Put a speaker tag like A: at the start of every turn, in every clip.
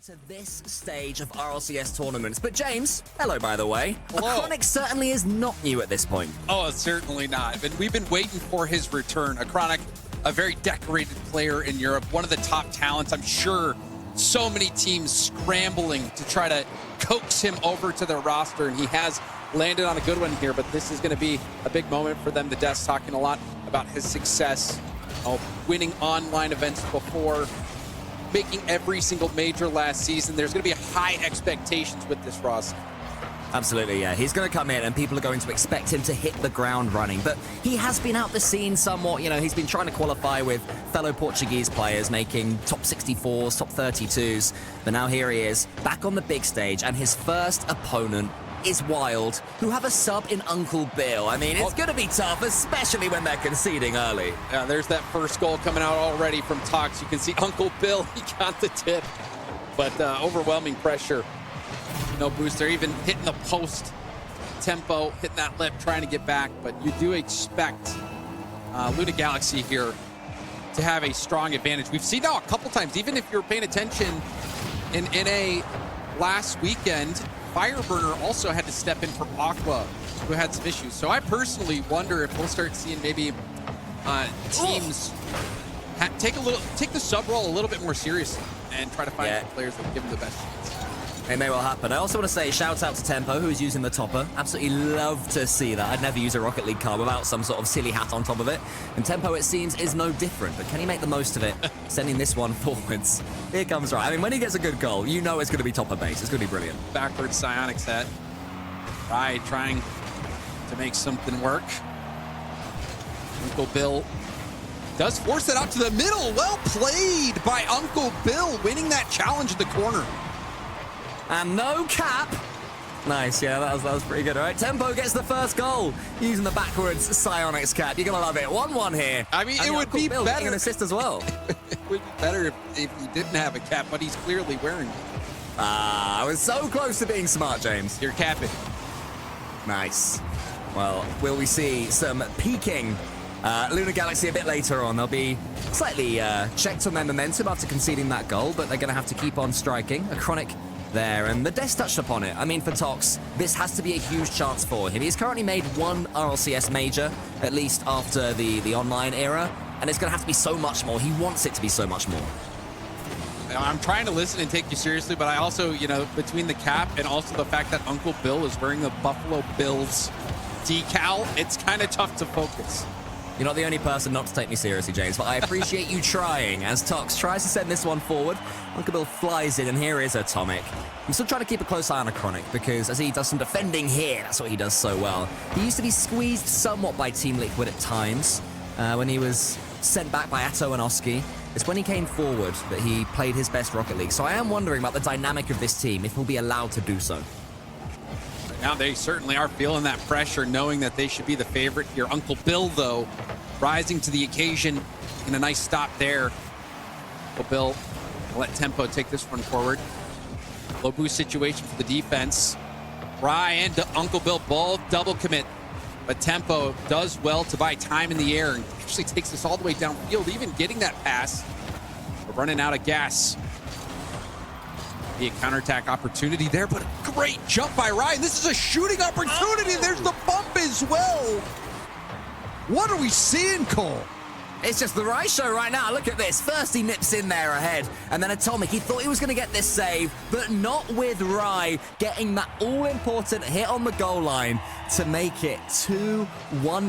A: To this stage of RLCS tournaments. But James, hello by the way.
B: Hello.
A: Acronic certainly is not new at this point.
B: Oh, certainly not. But we've been waiting for his return. Acronic, a very decorated player in Europe, one of the top talents. I'm sure so many teams scrambling to try to coax him over to their roster, and he has landed on a good one here. But this is going to be a big moment for them. The Death's talking a lot about his success of winning online events before, making every single major last season. There's going to be high expectations with this roster.
A: Absolutely, yeah. He's going to come in and people are going to expect him to hit the ground running. But he has been out the scene somewhat. You know, he's been trying to qualify with fellow Portuguese players, making top 64s, top 32s. But now here he is, back on the big stage, and his first opponent is WYLDE, who have a sub in Uncle Bill. I mean, it's going to be tough, especially when they're conceding early.
B: Yeah, there's that first goal coming out already from Tox. You can see Uncle Bill, he got the tip, but overwhelming pressure. No boost. They're even hitting the post tempo, hitting that lip, trying to get back, but you do expect Luna Galaxy here to have a strong advantage. We've seen now a couple times, even if you're paying attention in NA last weekend, Fireburner also had to step in for Aqua, who had some issues. So I personally wonder if we'll start seeing maybe teams take the sub role a little bit more seriously and try to find players that give them the best chance.
A: It may well happen. I also want to say shout out to Tempo, who's using the topper. Absolutely love to see that. I'd never use a Rocket League car without some sort of silly hat on top of it. And Tempo, it seems, is no different. But can he make the most of it, sending this one forwards? Here comes Rai. I mean, when he gets a good goal, you know it's going to be topper base. It's going to be brilliant.
B: Backwards Psionic set. Rai trying to make something work. Uncle Bill does force it out to the middle. Well played by Uncle Bill, winning that challenge in the corner.
A: And no cap. Nice, yeah, that was pretty good. All right, Tempo gets the first goal using the backwards Psionics cap. You're going to love it. 1-1 here.
B: I mean, it would be
A: Bill
B: better.
A: An assist as well.
B: It would be better if he didn't have a cap, but he's clearly wearing it.
A: I was so close to being smart, James.
B: You're capping.
A: Nice. Well, will we see some peaking Luna Galaxy a bit later on? They'll be slightly checked on their momentum after conceding that goal, but they're going to have to keep on striking. Acronic there, and the Death touched upon it. I mean, for Tox, this has to be a huge chance for him. He's currently made one RLCS major, at least after the online era, and it's going to have to be so much more. He wants it to be so much more.
B: I'm trying to listen and take you seriously, but I also, you know, between the cap and also the fact that Uncle Bill is wearing the Buffalo Bills decal, it's kind of tough to focus.
A: You're not the only person not to take me seriously, James, but I appreciate you trying. As Tox tries to send this one forward, Uncle Bill flies in, and here is Atomic. I'm still trying to keep a close eye on Acronic, because as he does some defending here, that's what he does so well. He used to be squeezed somewhat by Team Liquid at times, when he was sent back by Atto and Oski. It's when he came forward that he played his best Rocket League. So I am wondering about the dynamic of this team, if he'll be allowed to do so.
B: Now they certainly are feeling that pressure, knowing that they should be the favorite here. Uncle Bill, though, rising to the occasion in a nice stop there. Uncle Bill will let Tempo take this one forward. Low boost situation for the defense. Rai and Uncle Bill both double commit, but Tempo does well to buy time in the air and actually takes this all the way downfield, even getting that pass. We're running out of gas. Be a counterattack opportunity there, but a great jump by Ryan. This is a shooting opportunity. There's the bump as well. What are we seeing, Cole?
A: It's just the Rai show right now. Look at this. First he nips in there ahead, and then Atomic. He thought he was going to get this save, but not with Rai getting that all-important hit on the goal line to make it 2-1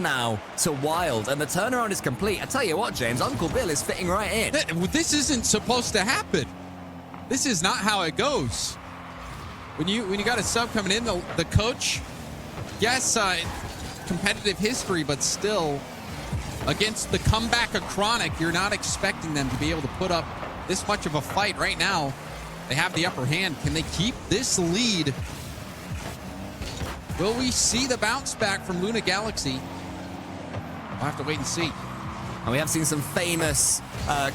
A: now to WYLDE, and the turnaround is complete. I tell you what, James, Uncle Bill is fitting right in.
B: This isn't supposed to happen. This is not how it goes. When you got a sub coming in, the coach, yes, competitive history, but still, against the comeback Acronic, you're not expecting them to be able to put up this much of a fight. Right now, they have the upper hand. Can they keep this lead? Will we see the bounce back from Luna Galaxy? We'll have to wait and see.
A: And we have seen some famous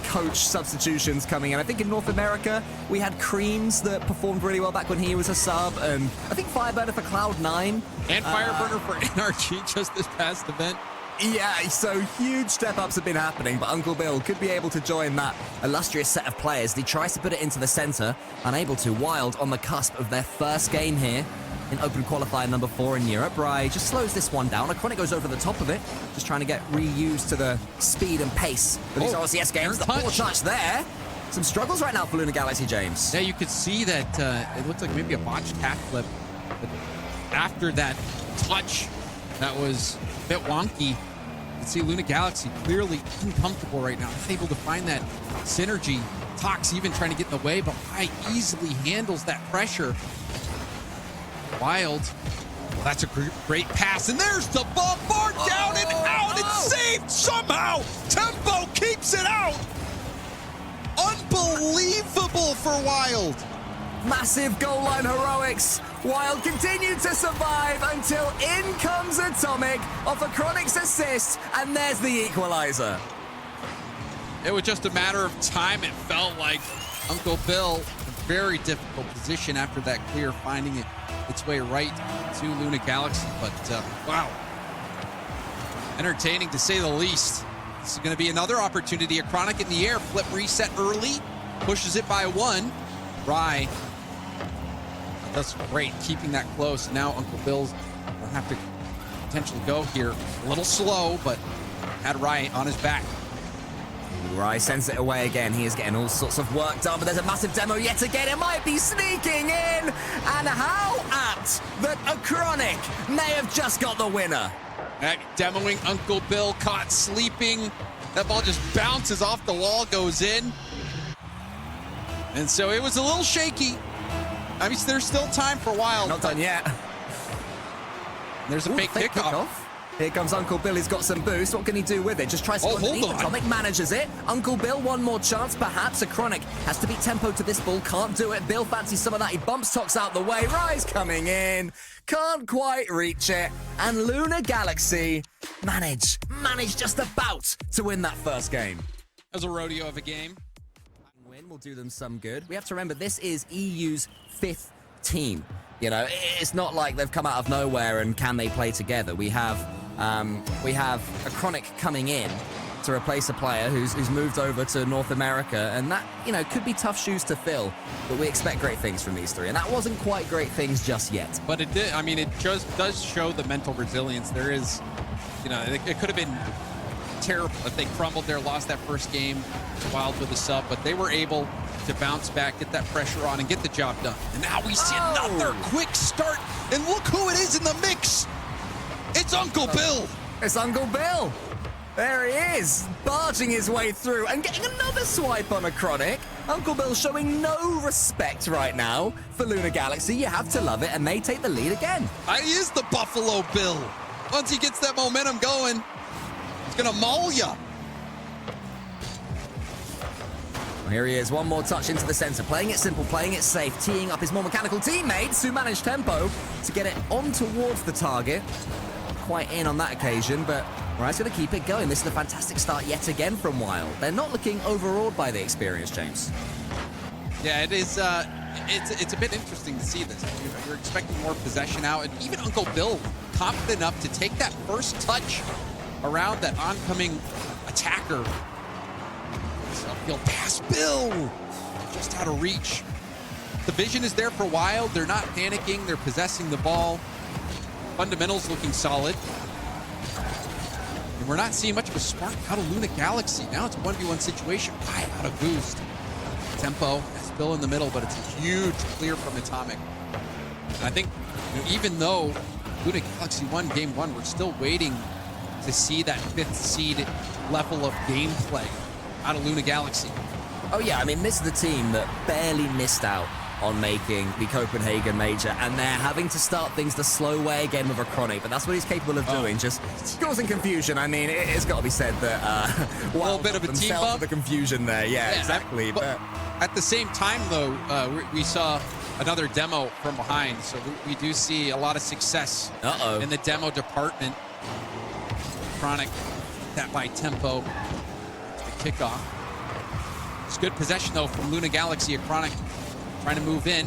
A: coach substitutions coming in. I think in North America, we had Creams that performed really well back when he was a sub, and I think Fireburner for Cloud9.
B: And Fireburner for NRG just this past event.
A: Yeah, so huge step-ups have been happening, but Uncle Bill could be able to join that illustrious set of players. He tries to put it into the center, unable to. WYLDE on the cusp of their first game here in Open Qualifier number 4 in Europe. Rai just slows this one down. Iconic goes over the top of it, just trying to get reused to the speed and pace of these RLCS games. The poor touch there. Some struggles right now for Luna Galaxy, James.
B: Yeah, you could see that it looked like maybe a botched cat flip. But after that touch, that was a bit wonky. You can see Luna Galaxy clearly uncomfortable right now. Not able to find that synergy. Tox even trying to get in the way, but Rai easily handles that pressure. WYLDE. Well, that's a great pass, and there's the bombard down and out. It's saved somehow. Tempo keeps it out. Unbelievable for WYLDE.
A: Massive goal line heroics. WYLDE continued to survive until in comes Atomic off a Chronic's assist, and there's the equalizer.
B: It was just a matter of time, it felt like. Uncle Bill, a very difficult position after that clear, finding its way right to Luna Galaxy. But wow, entertaining to say the least. This is going to be another opportunity. A Chronic in the air, flip reset early, pushes it by 1. Rai, that's great, keeping that close. Now Uncle Bill's will have to potentially go here. A little slow, but had Rai on his back.
A: Rai sends it away again. He is getting all sorts of work done, but there's a massive demo yet again. It might be sneaking in. And how apt that a Chronic may have just got the winner.
B: Demoing Uncle Bill, caught sleeping. That ball just bounces off the wall, goes in. And so it was a little shaky. I mean, there's still time for WYLDE.
A: Not done yet.
B: There's a fake kickoff.
A: Here comes Uncle Bill. He's got some boost. What can he do with it? Just tries to underneath. Atomic manages it. Uncle Bill, one more chance, perhaps. A Chronic has to beat tempo to this ball. Can't do it. Bill fancies some of that. He bumps Tox out the way. Rai's coming in. Can't quite reach it. And Luna Galaxy manage just about to win that first game.
B: That was a rodeo of a game.
A: Win will do them some good. We have to remember this is EU's 5th team. You know, it's not like they've come out of nowhere and can they play together. We have a Chronic coming in to replace a player who's moved over to North America, and that, you know, could be tough shoes to fill, but we expect great things from these three, and that wasn't quite great things just yet.
B: But it did, I mean, it just does show the mental resilience. There is, you know, it could have been terrible if they crumbled there, lost that first game to WYLDE with a sub, but they were able to bounce back, get that pressure on, and get the job done. And now we see another quick start, and look who it is in the mix. It's Uncle Bill.
A: It's Uncle Bill. There he is, barging his way through and getting another swipe on a Chronic. Uncle Bill showing no respect right now for Luna Galaxy. You have to love it, and they take the lead again.
B: He is the Buffalo Bill. Once he gets that momentum going, he's gonna maul ya.
A: Well, here he is, one more touch into the center, playing it simple, playing it safe, teeing up his more mechanical teammates who manage tempo to get it on towards the target. Quite in on that occasion, but Rai's going to keep it going. This is a fantastic start yet again from WYLDE. They're not looking overawed by the experience, James.
B: Yeah, it is. It's a bit interesting to see this. You're expecting more possession out, and even Uncle Bill confident enough to take that first touch around that oncoming attacker. Upfield pass, Bill, just out of reach. The vision is there for WYLDE. They're not panicking. They're possessing the ball. Fundamentals looking solid. And we're not seeing much of a spark out of Luna Galaxy. Now it's a 1v1 situation. Why out of boost? Tempo, that's Bill in the middle, but it's a huge clear from Atomic. And I think, you know, even though Luna Galaxy won game 1, we're still waiting to see that 5th seed level of gameplay out of Luna Galaxy.
A: Oh yeah, I mean, this is the team that barely missed out on making the Copenhagen Major, and they're having to start things the slow way again with a Chronic, but that's what he's capable of doing, just causing confusion. I mean, it's got to be said that
B: a little bit of a team bump.
A: The confusion there, yeah, exactly.
B: But at the same time, though, we saw another demo from behind, so we do see a lot of success in the demo department. Chronic, that by tempo, the kickoff. It's good possession, though, from Luna Galaxy. A Chronic trying to move in.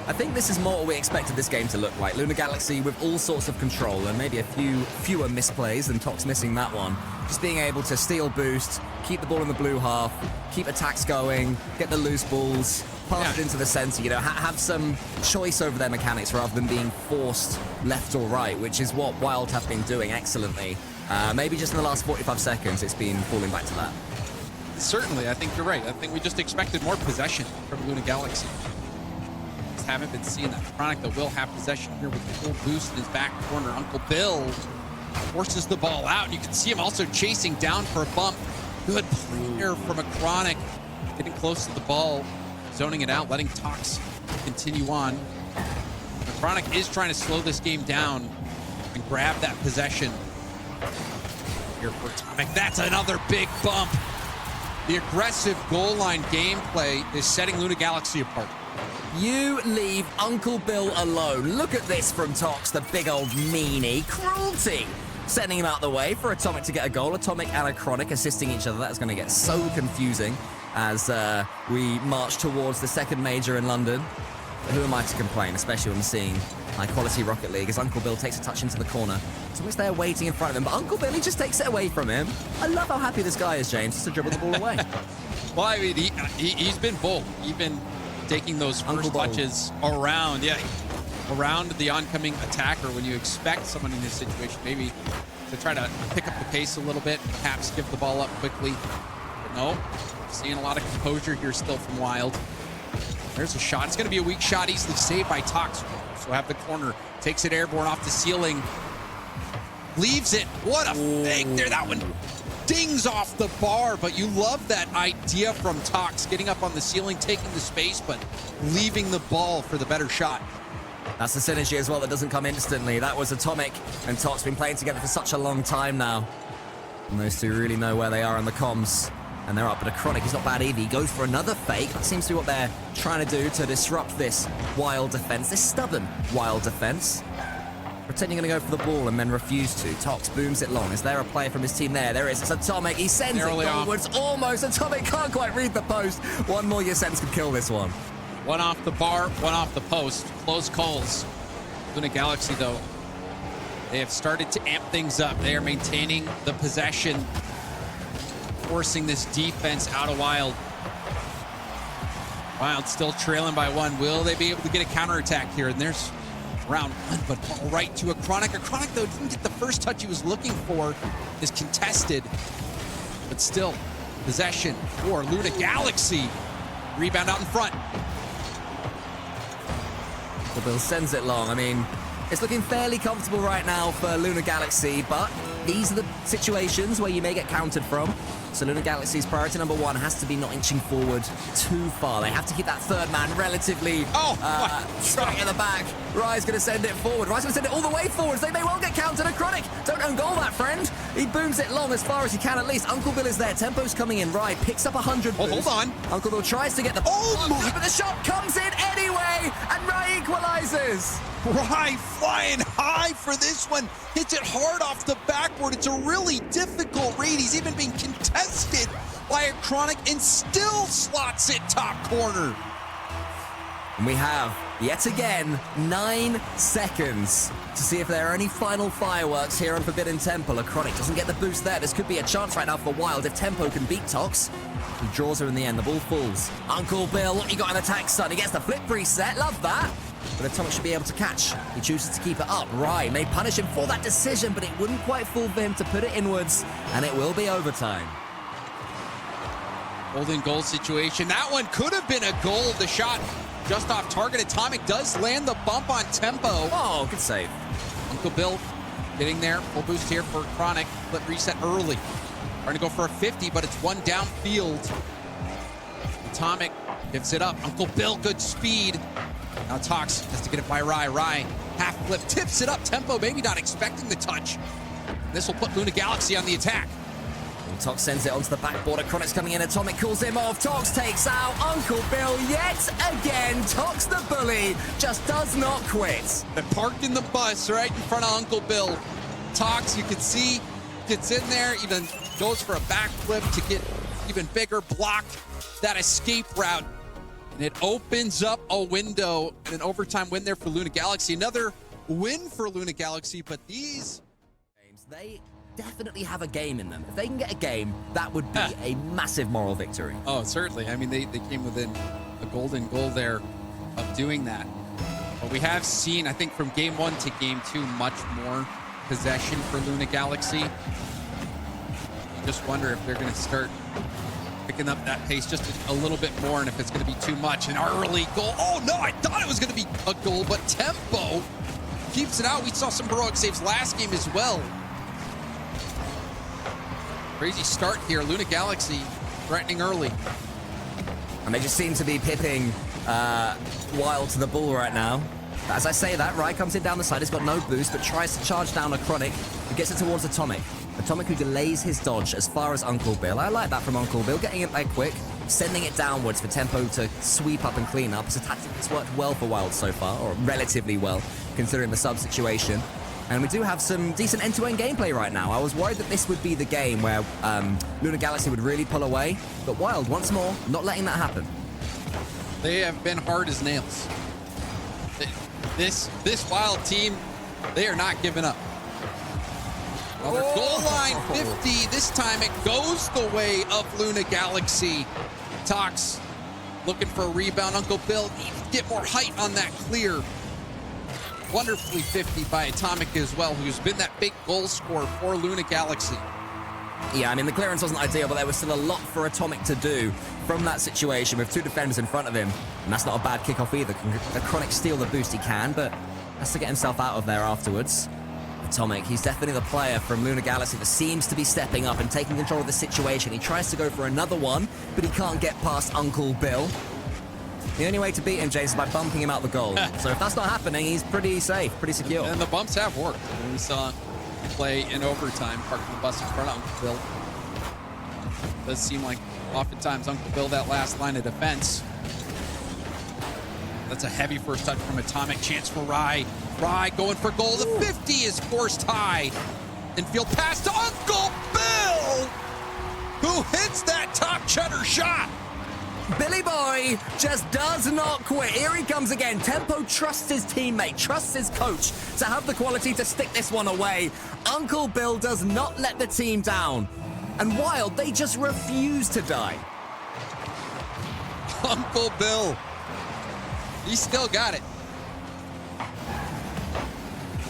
A: I think this is more what we expected this game to look like. Lunar Galaxy with all sorts of control and maybe a fewer misplays than Tox missing that one. Just being able to steal boost, keep the ball in the blue half, keep attacks going, get the loose balls, pass it into the center, you know, have some choice over their mechanics rather than being forced left or right, which is what WYLDE have been doing excellently. Maybe just in the last 45 seconds, it's been falling back to that.
B: Certainly, I think you're right. I think we just expected more possession from Lunar Galaxy. Just haven't been seeing that. Chronic, though, will have possession here with the full boost in his back corner. Uncle Bill forces the ball out, and you can see him also chasing down for a bump. Good play here from a Chronic, getting close to the ball, zoning it out, letting Tox continue on. The Chronic is trying to slow this game down and grab that possession. Here for Atomic, that's another big bump. The aggressive goal line gameplay is setting Lunar Galaxy apart.
A: You leave Uncle Bill alone. Look at this from Tox, the big old meanie. Cruelty! Sending him out the way for Atomic to get a goal. Atomic and a Chronic assisting each other. That's going to get so confusing as we march towards the second major in London. But who am I to complain, especially when seeing high-quality Rocket League as Uncle Bill takes a touch into the corner. Tomic's there waiting in front of him, but Uncle Bill, he just takes it away from him. I love how happy this guy is, James, just to dribble the ball away.
B: Well, I mean, he's been bold. He's been taking those first touches around, around the oncoming attacker when you expect someone in this situation maybe to try to pick up the pace a little bit, perhaps give the ball up quickly. But no, seeing a lot of composure here still from WYLDE. There's a shot. It's going to be a weak shot, easily saved by Tox. So have the corner, takes it airborne off the ceiling, leaves it. What a fake there. That one dings off the bar, but you love that idea from Tox, getting up on the ceiling, taking the space, but leaving the ball for the better shot.
A: That's the synergy as well that doesn't come instantly. That was Atomic and Tox been playing together for such a long time now. And those two really know where they are on the comms. And they're up, but a Chronic is not bad either. He goes for another fake. That seems to be what they're trying to do to disrupt this WYLDE defense, this stubborn WYLDE defense. Pretending going to go for the ball and then refuse to. Tox booms it long. Is there a player from his team there? There is. It's Atomic. He sends it forwards. Almost. Atomic can't quite read the post. One more sentence could kill this one.
B: One off the bar, one off the post. Close calls. Lunar Galaxy, though, they have started to amp things up. They are maintaining the possession, forcing this defense out of WYLDE. WYLDE still trailing by one. Will they be able to get a counterattack here? And there's round one, but ball right to a Chronic. A Chronic, though, didn't get the first touch he was looking for. Is contested, but still possession for Lunar Galaxy. Rebound out in front.
A: The Bill sends it long. I mean, it's looking fairly comfortable right now for Lunar Galaxy, but these are the situations where you may get countered from. So Lunar Galaxy's priority number one has to be not inching forward too far. They have to keep that third man relatively straight in the back. Rye's going to send it forward. Rye's going to send it all the way forward. So they may well get countered. A Chronic, don't own goal that, friend. He booms it long as far as he can at least. Uncle Bill is there. Tempo's coming in. Rye picks up 100 boost.
B: Hold on.
A: Uncle Bill tries to get the... But the shot comes in anyway, and Rye equalizes.
B: Rye flying high for this one. Hits it hard off the backboard. It's a really difficult read. He's even being contested by a Chronic and still slots it top corner.
A: And we have, yet again, 9 seconds to see if there are any final fireworks here on Forbidden Temple. A Chronic doesn't get the boost there. This could be a chance right now for WYLDE if Tempo can beat Tox. He draws her in the end. The ball falls. Uncle Bill, what you got in attack, son? He gets the flip reset. Love that. But Atomic should be able to catch. He chooses to keep it up. Rye may punish him for that decision, but it wouldn't quite fall for him to put it inwards, and it will be overtime.
B: Golden goal situation. That one could have been a goal. The shot just off target. Atomic does land the bump on Tempo.
A: Oh, good save.
B: Uncle Bill getting there. Full boost here for Chronic. Flip reset early. Trying to go for a 50, but it's one downfield. Atomic gives it up. Uncle Bill, good speed. Now Tox has to get it by Rye. Rye, half flip, tips it up. Tempo maybe not expecting the touch. This will put Lunar Galaxy on the attack.
A: And Tox sends it onto the backboard. Chronic's coming in. Atomic calls him off. Tox takes out Uncle Bill yet again. Tox the bully just does not quit.
B: They're parked in the bus right in front of Uncle Bill. Tox, you can see, gets in there, even goes for a backflip to get even bigger, block that escape route. And it opens up a window and an overtime win there for Luna Galaxy. Another win for Luna Galaxy, but these
A: games, they definitely have a game in them. If they can get a game, that would be a massive moral victory.
B: Oh, certainly. I mean, they came within a golden goal there of doing that. But we have seen, I think, from game 1 to game 2, much more possession for Luna Galaxy. You just wonder if they're going to start picking up that pace just a little bit more, and if it's going to be too much. An early goal. Oh, no, I thought it was going to be a goal, but Tempo keeps it out. We saw some heroic saves last game as well. Crazy start here. Luna Galaxy threatening early.
A: And they just seem to be pipping Wild to the ball right now. As I say that, Rai comes in down the side. He's got no boost, but tries to charge down a Chronic, who gets it towards Atomic. Atomic, who delays his dodge as far as Uncle Bill. I like that from Uncle Bill, getting it there quick, sending it downwards for Tempo to sweep up and clean up. It's a tactic that's worked well for Wild so far, or relatively well, considering the sub situation. And we do have some decent end-to-end gameplay right now. I was worried that this would be the game where Luna Galaxy would really pull away, but Wild, once more, not letting that happen.
B: They have been hard as nails. This Wild team, they are not giving up. Another goal line 50. This time it goes the way of Luna Galaxy. Tox looking for a rebound. Uncle Bill needs to get more height on that clear. Wonderfully 50 by Atomic as well, who's been that big goal scorer for Luna Galaxy.
A: Yeah, I mean, the clearance wasn't ideal, but there was still a lot for Atomic to do from that situation with two defenders in front of him. And that's not a bad kickoff either. Can the Chronic steal the boost? He can, but has to get himself out of there afterwards. Atomic, he's definitely the player from Luna Galaxy that seems to be stepping up and taking control of the situation. He tries to go for another one, but he can't get past Uncle Bill. The only way to beat him, James, is by bumping him out the goal. So if that's not happening, he's pretty safe, pretty secure.
B: And the bumps have worked. We saw play in overtime, parking the bus in front of Uncle Bill. It does seem like oftentimes Uncle Bill, that last line of defense. That's a heavy first touch from Atomic. Chance for Rai. Rai going for goal. The 50 is forced high. Infield pass to Uncle Bill, who hits that top chutter shot.
A: Billy Boy just does not quit. Here he comes again. Tempo trusts his teammate, trusts his coach to have the quality to stick this one away. Uncle Bill does not let the team down. And Wild, they just refuse to die.
B: Uncle Bill, he still got it.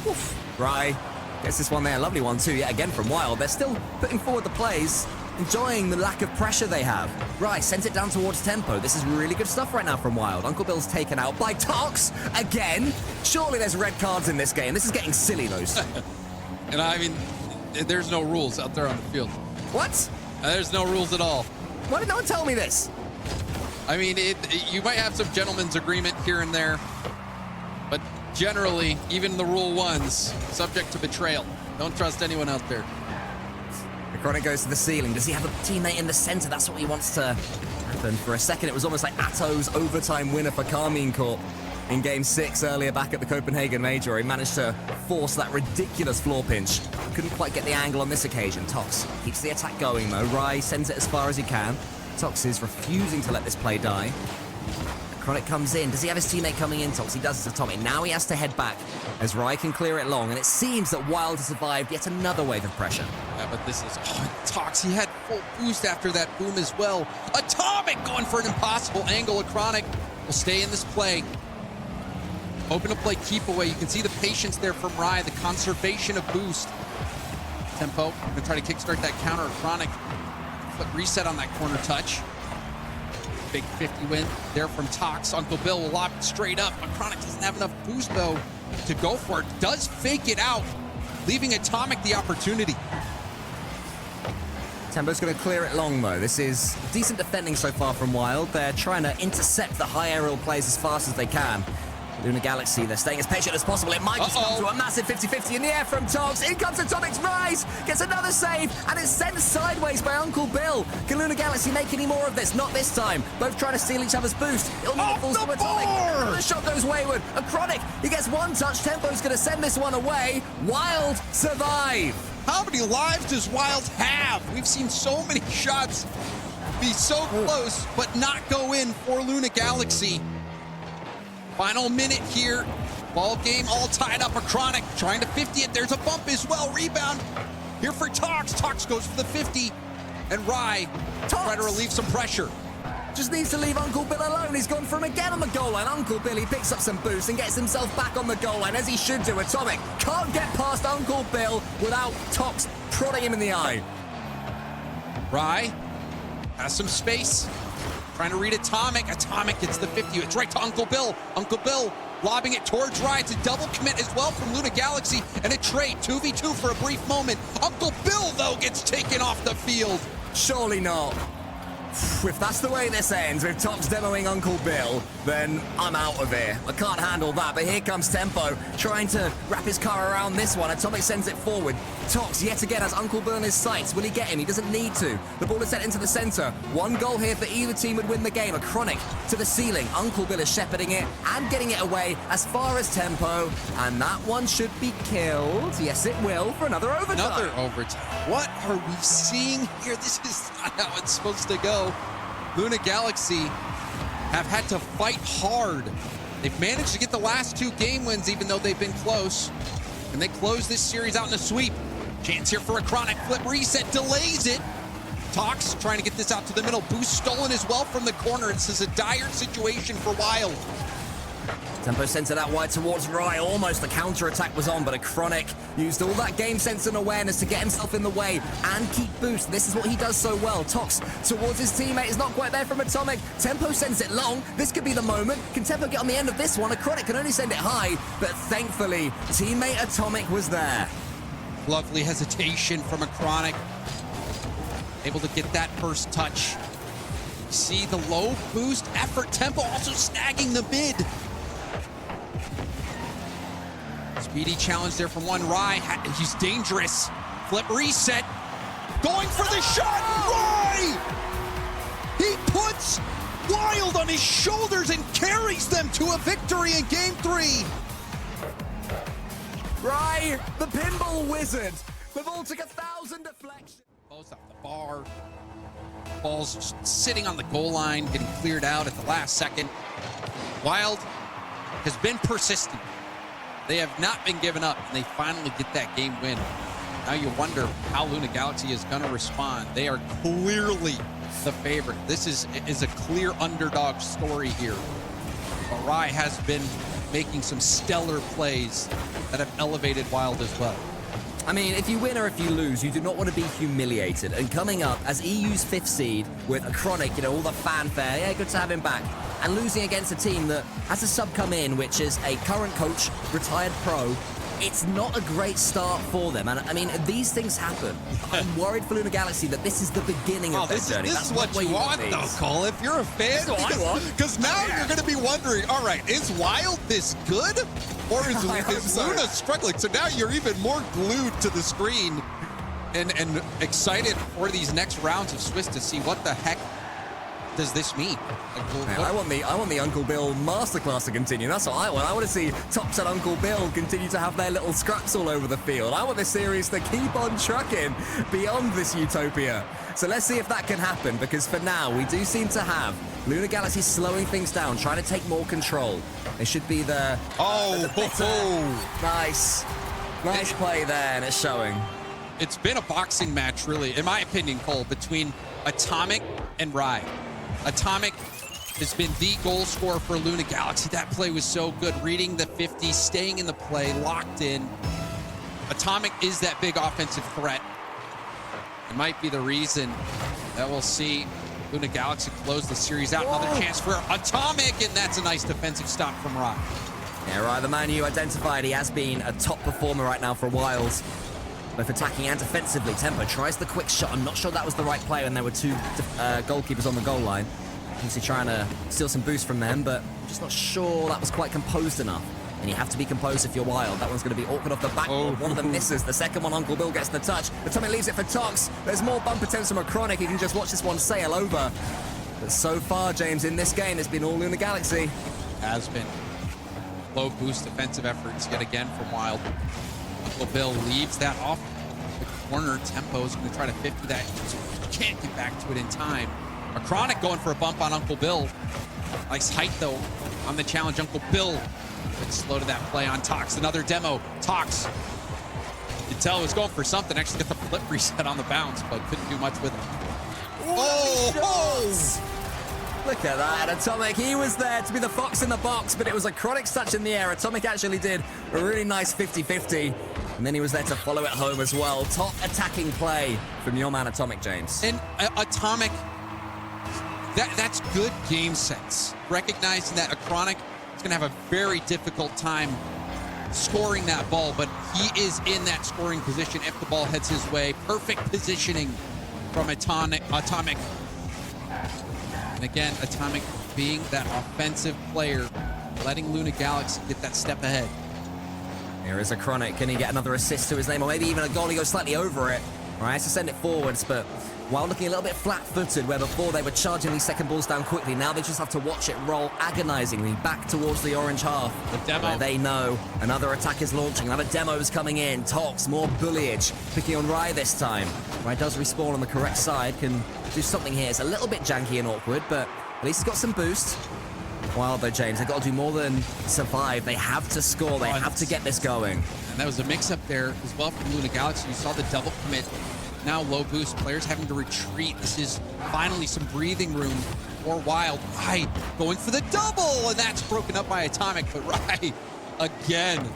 A: Oof. Rai gets this one there. Lovely one too, yet again from Wild. They're still putting forward the plays, enjoying the lack of pressure they have. Rai sends it down towards Tempo. This is really good stuff right now from Wild. Uncle Bill's taken out by Tox again. Surely there's red cards in this game. This is getting silly, though.
B: And I mean, there's no rules out there on the field.
A: What?
B: There's no rules at all.
A: Why did no one tell me this?
B: I mean, you might have some gentleman's agreement here and there, but generally, even the rule ones, subject to betrayal. Don't trust anyone out there.
A: The Chronic goes to the ceiling. Does he have a teammate in the center? That's what he wants to happen. For a second, it was almost like Atto's overtime winner for Carmine Corp in Game 6 earlier back at the Copenhagen Major. He managed to force that ridiculous floor pinch. Couldn't quite get the angle on this occasion. Tox keeps the attack going, though. Rai sends it as far as he can. Tox is refusing to let this play die. Chronic comes in. Does he have his teammate coming in, Tox? He does. It's Atomic. Now he has to head back as Rai can clear it long, and it seems that Wild has survived yet another wave of pressure.
B: Yeah, but this is... Tox, he had full boost after that boom as well. Atomic going for an impossible angle. Chronic will stay in this play. Open to play keep away. You can see the patience there from Rai, the conservation of boost. Tempo, going to try to kickstart that counter. Chronic, but reset on that corner touch. Big 50 win there from Tox. Uncle Bill will lob it straight up. But Chronic doesn't have enough boost, though, to go for it. Does fake it out, leaving Atomic the opportunity.
A: Tempo's going to clear it long, though. This is decent defending so far from Wild. They're trying to intercept the high aerial plays as fast as they can. Luna Galaxy, they're staying as patient as possible. It might just come to a massive 50-50 in the air from Tox. In comes Atomic's Rise, gets another save, and it's sent sideways by Uncle Bill. Can Luna Galaxy make any more of this? Not this time. Both trying to steal each other's boost. It'll need falls to Atomic. The shot goes wayward. A Chronic, he gets one touch. Tempo's going to send this one away. Wild survive.
B: How many lives does Wild have? We've seen so many shots be so close, but not go in for Luna Galaxy. Final minute here. Ball game all tied up. A Chronic trying to 50 it. There's a bump as well. Rebound here for Tox. Tox goes for the 50. And Rye try to relieve some pressure.
A: Just needs to leave Uncle Bill alone. He's gone for him again on the goal line. Uncle Bill, he picks up some boost and gets himself back on the goal line, as he should do. Atomic can't get past Uncle Bill without Tox prodding him in the eye.
B: Rye has some space. Trying to read Atomic. Atomic gets the 50. It's right to Uncle Bill. Uncle Bill lobbing it towards Rye. It's a double commit as well from Luna Galaxy. And a trade, 2v2 for a brief moment. Uncle Bill, though, gets taken off the field.
A: Surely not. If that's the way this ends, with Tox demoing Uncle Bill, then I'm out of here. I can't handle that, but here comes Tempo, trying to wrap his car around this one. Atomic sends it forward. Tox, yet again, has Uncle Bill in his sights. Will he get him? He doesn't need to. The ball is sent into the center. One goal here for either team would win the game. A Chronic to the ceiling. Uncle Bill is shepherding it and getting it away as far as Tempo, and that one should be killed. Yes, it will, for another overtime.
B: Another overtime. What are we seeing here? This is not how it's supposed to go. Luna Galaxy have had to fight hard. They've managed to get the last 2 game wins, even though they've been close. And they close this series out in a sweep. Chance here for a Chronic. Flip reset, delays it. Tox trying to get this out to the middle. Boost stolen as well from the corner. This is a dire situation for Wild.
A: Tempo sent it out wide towards Rye. Almost the counter-attack was on, but a Chronic used all that game sense and awareness to get himself in the way and keep boost. This is what he does so well. Tox towards his teammate is not quite there from Atomic. Tempo sends it long. This could be the moment. Can Tempo get on the end of this one? A Chronic can only send it high, but thankfully, teammate Atomic was there.
B: Lovely hesitation from a Chronic. Able to get that first touch. See the low boost effort. Tempo also snagging the mid. Speedy challenge there from one. Rye, he's dangerous. Flip reset. Going for the shot. Rye! He puts Wild on his shoulders and carries them to a victory in game 3.
A: Rye, the pinball wizard. The ball took 1,000 deflections.
B: Goes off the bar. Ball's sitting on the goal line, getting cleared out at the last second. Wild has been persistent. They have not been given up, and they finally get that game win. Now you wonder how Luna Galaxy is going to respond. They are clearly the favorite. This is a clear underdog story here. But Rye has been making some stellar plays that have elevated Wild as well.
A: I mean, if you win or if you lose, you do not want to be humiliated. And coming up as EU's 5th seed with a Chronic, all the fanfare, yeah, good to have him back. And losing against a team that has a sub come in, which is a current coach, retired pro, it's not a great start for them. And I mean, these things happen. I'm worried for Luna Galaxy that this is the beginning of their journey.
B: This is what you want, though, Cole. If you're a fan, because now you're going to be wondering, all right, is Wild this good? Or is Luna struggling? So now you're even more glued to the screen and excited for these next rounds of Swiss to see what the heck does this mean?
A: Man, I want the Uncle Bill masterclass to continue. That's what I want. I want to see Tox and Uncle Bill continue to have their little scraps all over the field. I want this series to keep on trucking beyond this utopia. So let's see if that can happen, because for now, we do seem to have Luna Galaxy slowing things down, trying to take more control. They should be the... Nice. Nice play there, and it's showing.
B: It's been a boxing match, really, in my opinion, Cole, between Atomic and Rye. Atomic has been the goal scorer for Luna Galaxy. That play was so good. Reading the 50, staying in the play, locked in. Atomic is that big offensive threat. It might be the reason that we'll see Luna Galaxy close the series out. Whoa. Another chance for Atomic, and that's a nice defensive stop from Rye.
A: Yeah, right, the man you identified, he has been a top performer right now for Wild. Both attacking and defensively. Tempo tries the quick shot. I'm not sure that was the right play when there were 2 goalkeepers on the goal line. Obviously trying to steal some boost from them, but I'm just not sure that was quite composed enough. And you have to be composed if you're Wild. That one's going to be awkward off the backboard. One of them misses. The second one, Uncle Bill gets the touch. Atomic leaves it for Tox. There's more bump attempts from a Chronic. You can just watch this one sail over. But so far, James, in this game, it's been all Luna Galaxy.
B: Has been. Low boost defensive efforts yet again from Wild. Uncle Bill leaves that off the corner. Tempo is going to try to 50 that. So can't get back to it in time. A Chronic going for a bump on Uncle Bill. Nice height, though, on the challenge. Uncle Bill bit slow to that play on Tox. Another demo. Tox, you can tell, was going for something. Actually got the flip reset on the bounce, but couldn't do much with it.
A: Oh! Look at that, Atomic. He was there to be the fox in the box, but it was a Chronic's touch in the air. Atomic actually did a really nice 50-50, and then he was there to follow it home as well. Top attacking play from your man, Atomic, James.
B: And Atomic, that's good game sense. Recognizing that a Chronic is going to have a very difficult time scoring that ball, but he is in that scoring position if the ball heads his way. Perfect positioning from Atomic. And again, Atomic being that offensive player, letting Luna Galaxy get that step ahead.
A: Here is a Chronic. Can he get another assist to his name, or maybe even a goal? He goes slightly over it. All right, to send it forwards, but while looking a little bit flat-footed, where before they were charging these second balls down quickly, now they just have to watch it roll agonizingly back towards the orange half.
B: The demo.
A: Where they know another attack is launching, another demo is coming in. Tox, more bulliage, picking on Rai this time. Rai does respawn on the correct side, can do something here. It's a little bit janky and awkward, but at least he's got some boost. Wild though, James, they've got to do more than survive. They have to score, they have to get this going.
B: And that was a mix-up there as well from Luna Galaxy. You saw the double commit. Now low boost, players having to retreat. This is finally some breathing room for Wild. Rai going for the double, and that's broken up by Atomic, but Rai again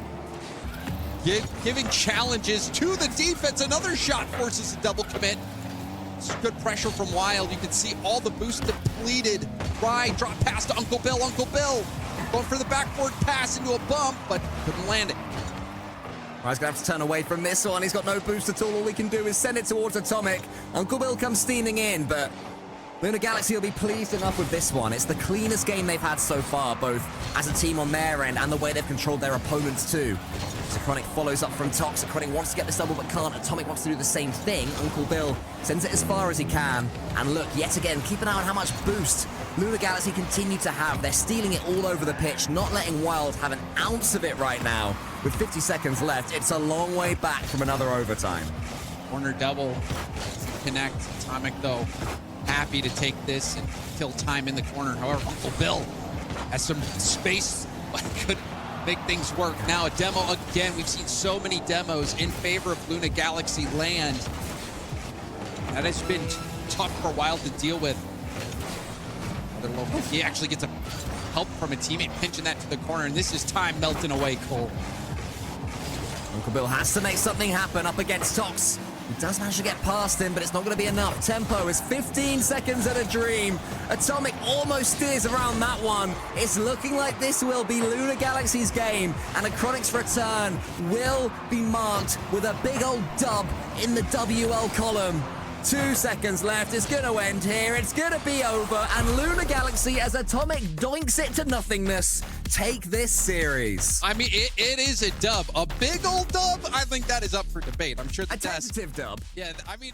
B: giving challenges to the defense. Another shot forces a double commit. It's good pressure from Wild. You can see all the boost depleted. Rai drop pass to Uncle Bill. Uncle Bill going for the backboard pass into a bump, but couldn't land it.
A: Rai's gonna have to turn away from this one. He's got no boost at all. All he can do is send it towards Atomic. Uncle Bill comes steaming in, but Luna Galaxy will be pleased enough with this one. It's the cleanest game they've had so far, both as a team on their end and the way they've controlled their opponents too. So Chronic follows up from Tox. Chronic wants to get this double but can't. Atomic wants to do the same thing. Uncle Bill sends it as far as he can. And look, yet again, keep an eye on how much boost Luna Galaxy continue to have. They're stealing it all over the pitch, not letting Wild have an ounce of it right now. With 50 seconds left, it's a long way back from another overtime.
B: Corner double doesn't connect. Atomic, though, happy to take this and kill time in the corner. However, Uncle Bill has some space, but could make things work. Now a demo again. We've seen so many demos in favor of Luna Galaxy land. That has been tough for Wild to deal with. He actually gets a help from a teammate pinching that to the corner, and this is time melting away, Cole.
A: Uncle Bill has to make something happen up against Tox. He does manage to get past him, but it's not going to be enough. Tempo is 15 seconds at a dream. Atomic almost steers around that one. It's looking like this will be Luna Galaxy's game, and a Chronic's return will be marked with a big old dub in the WL column. 2 seconds left. It's going to end here. It's going to be over, and Luna Galaxy, as Atomic doinks it to nothingness, take this series.
B: I mean, it is a dub. A big old dub? I think that is up for debate. I'm sure the
A: A tentative dub.
B: Yeah, I mean,